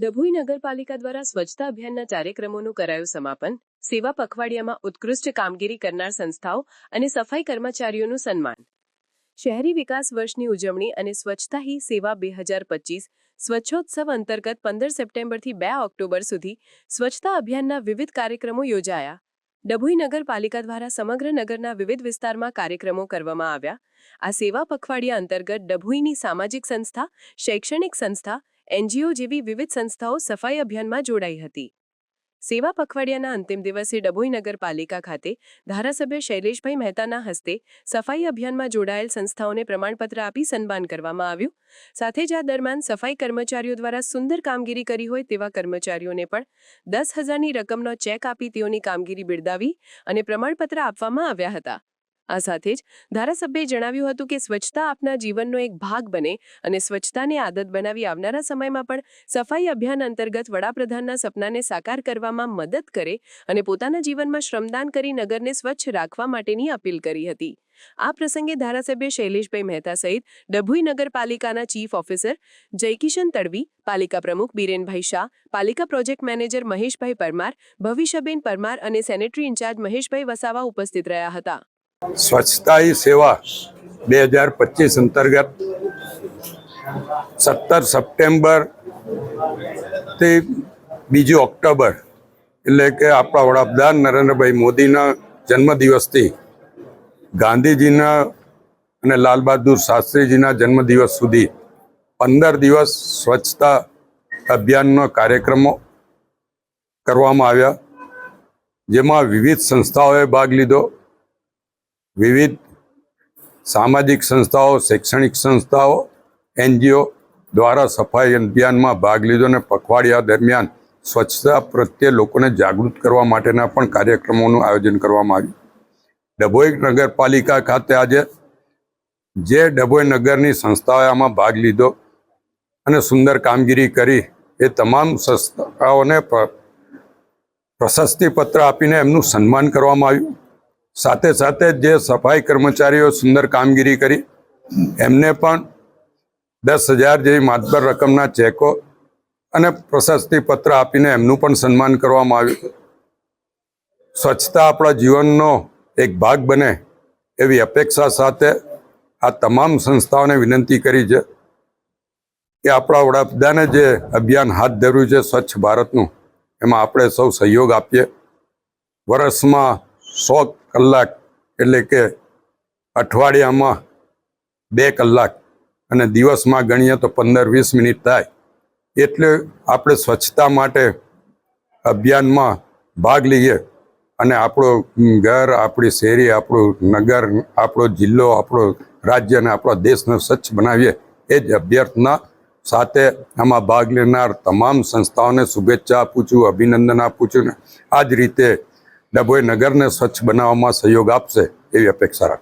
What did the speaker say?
ડભોઈ નગરપાલિકા દ્વારા સ્વચ્છતા અભિયાનના કાર્યક્રમોનું કરાયું સમાપન. સેવા પખવાડિયામાં ઉત્કૃષ્ટ કામગીરી કરનાર સંસ્થાઓ અને સફાઈ કર્મચારીઓનું સન્માન. શહેરી વિકાસ વર્ષની ઉજવણી અને સ્વચ્છતા હી સેવા 2025 સ્વચ્છોત્સવ અંતર્ગત 15 સપ્ટેમ્બરથી 2 ઓક્ટોબર સુધી સ્વચ્છતા અભિયાનના વિવિધ કાર્યક્રમો યોજાયા. ડભોઈ નગરપાલિકા દ્વારા સમગ્ર નગરના વિવિધ વિસ્તારમાં કાર્યક્રમો કરવામાં આવ્યા. આ સેવા પખવાડિયા અંતર્ગત ડભોઈની સામાજિક સંસ્થા, શૈક્ષણિક સંસ્થા, એનજીઓ જેવી વિવિધ સંસ્થાઓ સફાઈ અભિયાનમાં જોડાઈ હતી. સેવા પખવાડિયાના અંતિમ દિવસે ડભોઈ નગરપાલિકા ખાતે ધારાસભ્ય શૈલેષભાઈ મહેતાના હસ્તે સફાઈ અભિયાનમાં જોડાયેલ સંસ્થાઓને પ્રમાણપત્ર આપી સન્માન કરવામાં આવ્યું. સાથે જ આ દરમિયાન સફાઈ કર્મચારીઓ દ્વારા સુંદર કામગીરી કરી હોય તેવા કર્મચારીઓને પણ 10,000ની રકમનો ચેક આપી તેઓની કામગીરી બિરદાવી અને પ્રમાણપત્ર આપવામાં આવ્યા હતા. આ સાથે જ ધારાસભ્યએ જણાવ્યું હતું કે સ્વચ્છતા આપના જીવનનો એક ભાગ બને અને સ્વચ્છતાને આદત બનાવી આવનારા સમયમાં પણ સફાઈ અભિયાન અંતર્ગત વડાપ્રધાનના સપનાને સાકાર કરવામાં મદદ કરે અને પોતાના જીવનમાં શ્રમદાન કરી નગરને સ્વચ્છ રાખવા માટેની અપીલ કરી હતી. આ પ્રસંગે ધારાસભ્ય શૈલેષભાઈ મહેતા સહિત ડભોઈ નગરપાલિકાના ચીફ ઓફિસર જયકિશન તડવી, પાલિકા પ્રમુખ બિરેનભાઈ શાહ, પાલિકા પ્રોજેક્ટ મેનેજર મહેશભાઈ પરમાર, ભવિષ્યબેન પરમાર અને સેનેટરી ઇન્ચાર્જ મહેશભાઈ વસાવા ઉપસ્થિત રહ્યા હતા. સ્વચ્છતા હી સેવા 2025 અંતર્ગત 17 સપ્ટેમ્બર થી 2 ઓક્ટોબર એટલે કે આપણા વડાપ્રધાન નરેન્દ્રભાઈ મોદીના જન્મદિવસથી ગાંધીજીના અને લાલ બહાદુર શાસ્ત્રીજીના જન્મદિવસ સુધી 15 દિવસ સ્વચ્છતા અભિયાનનો કાર્યક્રમો કરવામાં આવ્યા, જેમાં વિવિધ સંસ્થાઓએ ભાગ લીધો. વિવિધ સામાજિક સંસ્થાઓ, શૈક્ષણિક સંસ્થાઓ, એનજીઓ દ્વારા સફાઈ અભિયાનમાં ભાગ લીધો અને પખવાડિયા દરમિયાન સ્વચ્છતા પ્રત્યે લોકોને જાગૃત કરવા માટેના પણ કાર્યક્રમોનું આયોજન કરવામાં આવ્યું. ડભોઈ નગરપાલિકા ખાતે આજે જે ડભોઈ નગરની સંસ્થાઓએ આમાં ભાગ લીધો અને સુંદર કામગીરી કરી એ તમામ સંસ્થાઓને પ્રશસ્તિપત્ર આપીને એમનું સન્માન કરવામાં આવ્યું. સાથે સાથે જે સફાઈ કર્મચારીઓ સુંદર કામગીરી કરી એમને પણ 10,000 જેવી માતબર રકમના ચેકો અને પ્રશસ્તિપત્ર આપીને એમનું પણ સન્માન કરવામાં આવ્યું. સ્વચ્છતા આપણા જીવનનો એક ભાગ બને એવી અપેક્ષા સાથે આ તમામ સંસ્થાઓને વિનંતી કરી છે કે આપણા વડાપ્રધાને જે અભિયાન હાથ ધર્યું છે સ્વચ્છ ભારતનું, એમાં આપણે સૌ સહયોગ આપીએ. વર્ષમાં 100 કલાક એટલે કે અઠવાડિયામાં 2 કલાક અને દિવસમાં ગણીએ તો 15-20 મિનિટ થાય, એટલે આપણે સ્વચ્છતા માટે અભિયાનમાં ભાગ લઈએ અને આપણું ઘર, આપણી શેરી, આપણું નગર, આપણો જિલ્લો, આપણો રાજ્ય અને આપણો દેશને સ્વચ્છ બનાવીએ. એ જ અભ્યર્થના સાથે આમાં ભાગ લેનાર તમામ સંસ્થાઓને શુભેચ્છા આપું છું, અભિનંદન આપું છું ને આ જ રીતે ડભોઈ નગરને સ્વચ્છ બનાવવામાં સહયોગ આપશે એવી અપેક્ષા રાખું.